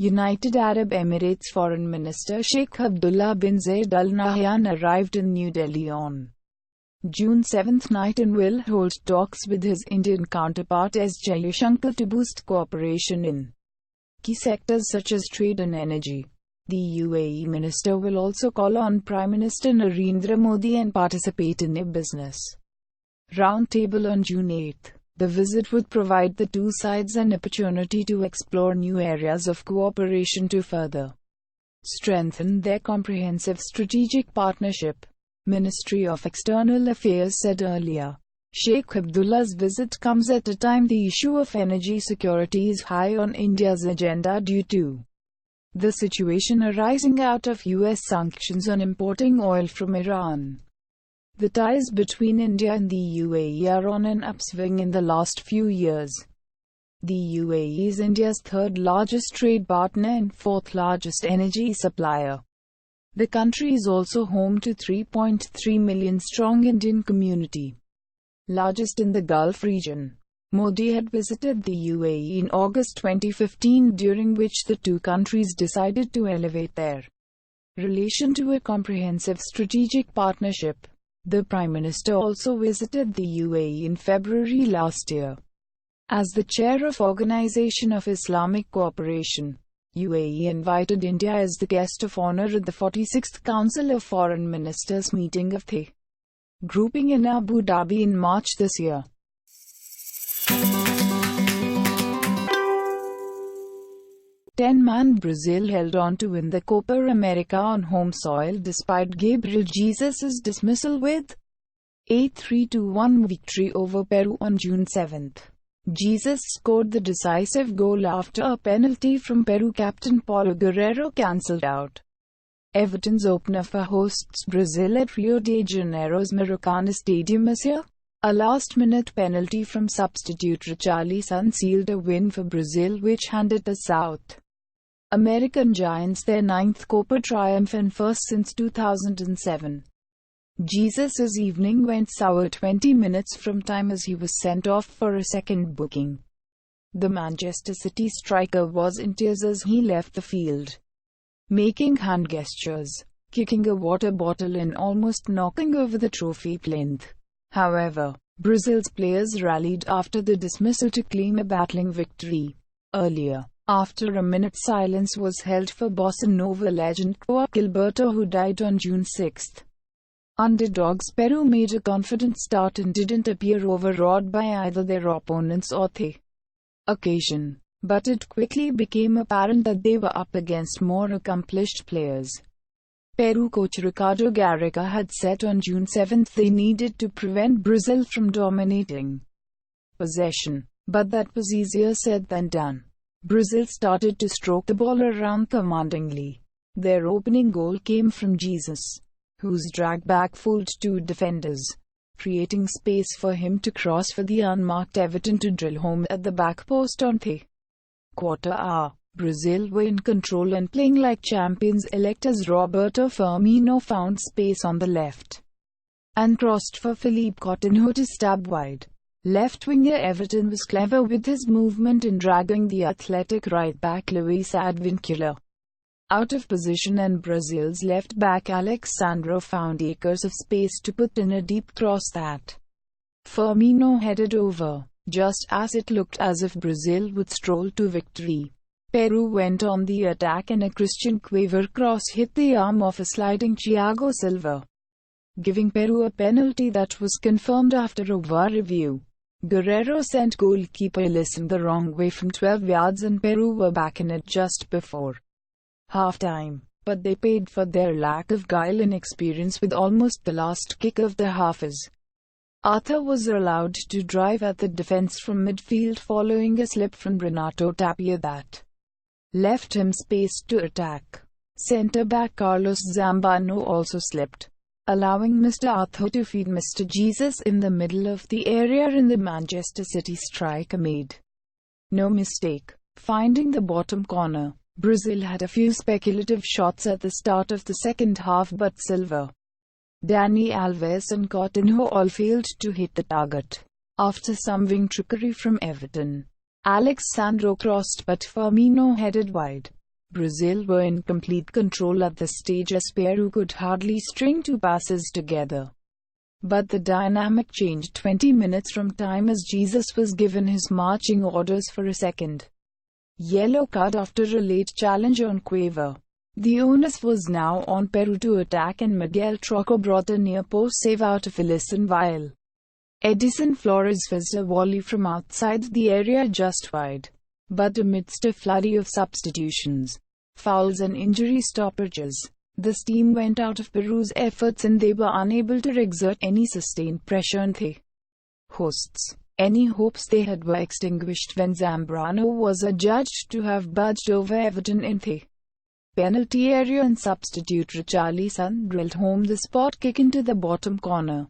United Arab Emirates Foreign Minister Sheikh Abdullah bin Zayed Al Nahyan arrived in New Delhi on June 7 night and will hold talks with his Indian counterpart S. Jaishankar to boost cooperation in key sectors such as trade and energy. The UAE minister will also call on Prime Minister Narendra Modi and participate in a business roundtable on June 8. The visit would provide the two sides an opportunity to explore new areas of cooperation to further strengthen their comprehensive strategic partnership, Ministry of External Affairs said earlier. Sheikh Abdullah's visit comes at a time the issue of energy security is high on India's agenda due to the situation arising out of US sanctions on importing oil from Iran. The ties between India and the UAE are on an upswing in the last few years. The UAE is India's third largest trade partner and fourth largest energy supplier. The country is also home to 3.3 million strong Indian community, largest in the Gulf region. Modi had visited the UAE in August 2015, during which the two countries decided to elevate their relation to a comprehensive strategic partnership. The Prime Minister also visited the UAE in February last year. As the chair of Organization of Islamic Cooperation, UAE invited India as the guest of honor at the 46th Council of Foreign Ministers meeting of the grouping in Abu Dhabi in March this year. 10-man Brazil held on to win the Copa America on home soil despite Gabriel Jesus' dismissal with a 3-1 victory over Peru on June 7. Jesus scored the decisive goal after a penalty from Peru captain Paulo Guerrero cancelled out Everton's opener for hosts Brazil at Rio de Janeiro's Maracanã Stadium this year. A last-minute penalty from substitute Richarlison sealed a win for Brazil, which handed the South American Giants their 9th Copa triumph and first since 2007. Jesus' evening went sour 20 minutes from time as he was sent off for a second booking. The Manchester City striker was in tears as he left the field, making hand gestures, kicking a water bottle and almost knocking over the trophy plinth. However, Brazil's players rallied after the dismissal to claim a battling victory. Earlier, after a minute silence was held for Bossa Nova legend João Gilberto, who died on June 6. Underdogs Peru made a confident start and didn't appear overawed by either their opponents or the occasion, but it quickly became apparent that they were up against more accomplished players. Peru coach Ricardo Gareca had said on June 7 they needed to prevent Brazil from dominating possession, but that was easier said than done. Brazil started to stroke the ball around commandingly. Their opening goal came from Jesus, whose drag back fooled two defenders, creating space for him to cross for the unmarked Everton to drill home at the back post on the quarter hour. Brazil were in control and playing like champions-elect as Roberto Firmino found space on the left and crossed for Philippe Coutinho to stab wide. Left-winger Everton was clever with his movement in dragging the athletic right-back Luis Advíncula out of position, and Brazil's left-back Alexandro found acres of space to put in a deep cross that Firmino headed over, just as it looked as if Brazil would stroll to victory. Peru went on the attack and a Christian Cueva cross hit the arm of a sliding Thiago Silva, giving Peru a penalty that was confirmed after a VAR review. Guerrero sent goalkeeper Alisson the wrong way from 12 yards and Peru were back in it just before half-time, but they paid for their lack of guile and experience with almost the last kick of the half as Arthur was allowed to drive at the defense from midfield following a slip from Renato Tapia that left him space to attack. Centre-back Carlos Zambrano also slipped, allowing Mr. Arthur to feed Mr. Jesus in the middle of the area, and the Manchester City striker made no mistake, finding the bottom corner. Brazil had a few speculative shots at the start of the second half, but Silva, Dani Alves and Coutinho all failed to hit the target. After some wing trickery from Everton, Alexandro crossed but Firmino headed wide. Brazil were in complete control at this stage as Peru could hardly string two passes together. But the dynamic changed 20 minutes from time as Jesus was given his marching orders for a second yellow card after a late challenge on Cueva. The onus was now on Peru to attack, and Miguel Trocco brought a near-post save out of Ellison while Edison Flores fizzed a volley from outside the area just wide. But amidst a flurry of substitutions, fouls and injury stoppages, the steam went out of Peru's efforts and they were unable to exert any sustained pressure on the hosts. Any hopes they had were extinguished when Zambrano was adjudged to have budged over Everton in the penalty area, and substitute Richarlison drilled home the spot kick into the bottom corner.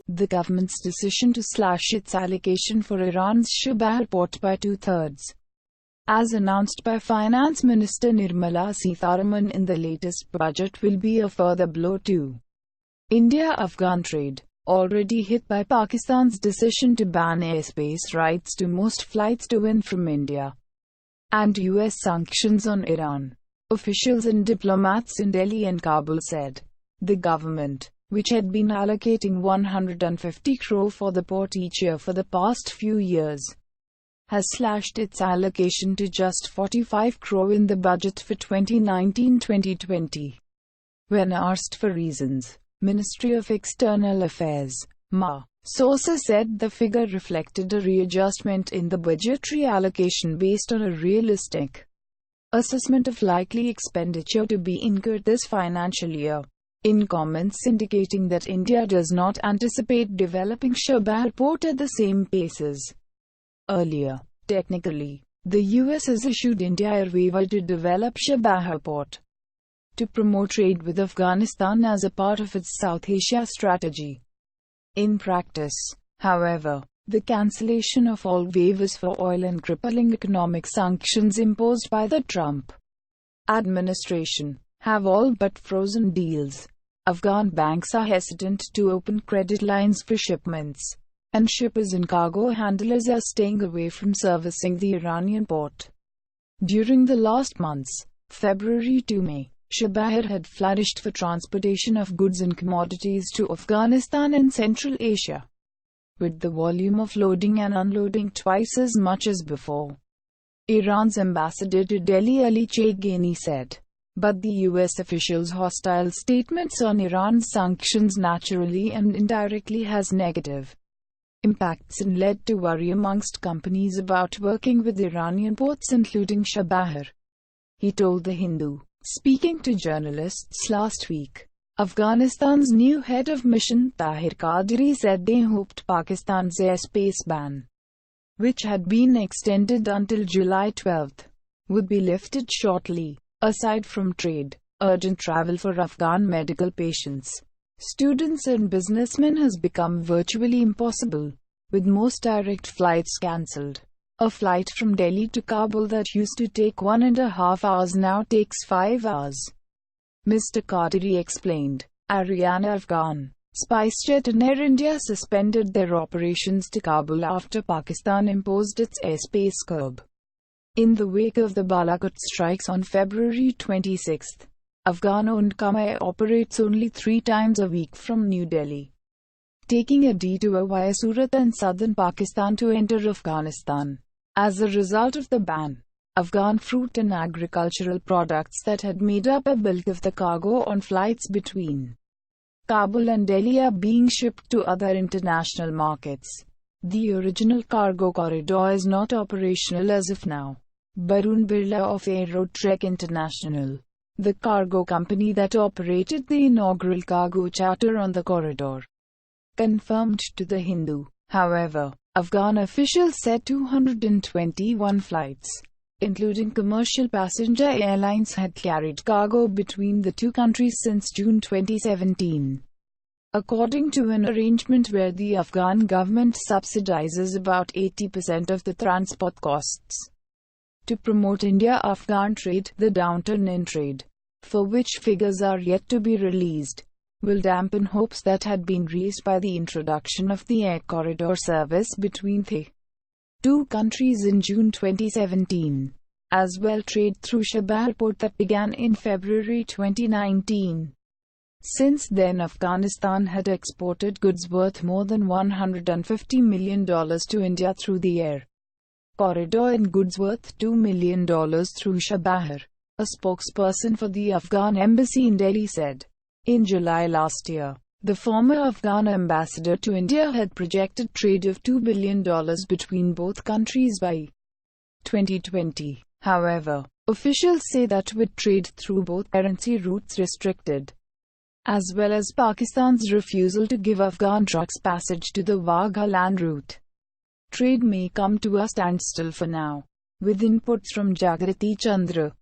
The government's decision to slash its allocation for Iran's Chabahar port by 2/3, as announced by Finance Minister Nirmala Sitharaman in the latest budget, will be a further blow to India-Afghan trade, already hit by Pakistan's decision to ban airspace rights to most flights to and from India, and US sanctions on Iran. Officials and diplomats in Delhi and Kabul said the government, which had been allocating 150 crore for the port each year for the past few years, has slashed its allocation to just 45 crore in the budget for 2019-2020. When asked for reasons, Ministry of External Affairs, MA, sources said the figure reflected a readjustment in the budgetary allocation based on a realistic assessment of likely expenditure to be incurred this financial year. In comments indicating that India does not anticipate developing Chabahar port at the same pace as earlier. Technically, the US has issued India a waiver to develop Chabahar port to promote trade with Afghanistan as a part of its South Asia strategy. In practice, however, the cancellation of all waivers for oil and crippling economic sanctions imposed by the Trump administration have all but frozen deals. Afghan banks are hesitant to open credit lines for shipments, and shippers and cargo handlers are staying away from servicing the Iranian port. During the last months, February to May, Chabahar had flourished for transportation of goods and commodities to Afghanistan and Central Asia, with the volume of loading and unloading twice as much as before. Iran's ambassador to Delhi Ali Chagani said. But the US officials' hostile statements on Iran's sanctions naturally and indirectly has negative impacts and led to worry amongst companies about working with Iranian ports including Chabahar, he told The Hindu. Speaking to journalists last week, Afghanistan's new head of mission Tahir Qadri said they hoped Pakistan's airspace ban, which had been extended until July 12, would be lifted shortly. Aside from trade, urgent travel for Afghan medical patients, students and businessmen has become virtually impossible, with most direct flights cancelled. A flight from Delhi to Kabul that used to take 1.5 hours now takes 5 hours. Mr. Qadri explained. Ariana Afghan, SpiceJet and Air India suspended their operations to Kabul after Pakistan imposed its airspace curb. In the wake of the Balakot strikes on February 26, Afghan-owned Kamai operates only 3 times a week from New Delhi, taking a detour via Surat and southern Pakistan to enter Afghanistan. As a result of the ban, Afghan fruit and agricultural products that had made up a bulk of the cargo on flights between Kabul and Delhi are being shipped to other international markets. The original cargo corridor is not operational as of now. Barun Birla of Aerotrek International, the cargo company that operated the inaugural cargo charter on the corridor, confirmed to The Hindu. However, Afghan officials said 221 flights, including commercial passenger airlines, had carried cargo between the two countries since June 2017. According to an arrangement where the Afghan government subsidizes about 80% of the transport costs. To promote India-Afghan trade, the downturn in trade, for which figures are yet to be released, will dampen hopes that had been raised by the introduction of the air corridor service between the two countries in June 2017. As well, trade through Chabahar port that began in February 2019. Since then, Afghanistan had exported goods worth more than $150 million to India through the air corridor and goods worth $2 million through Chabahar, a spokesperson for the Afghan embassy in Delhi said. In July last year, the former Afghan ambassador to India had projected trade of $2 billion between both countries by 2020. However, officials say that with trade through both currency routes restricted, as well as Pakistan's refusal to give Afghan trucks passage to the Wagha land route, trade may come to a standstill for now. With inputs from Jagriti Chandra.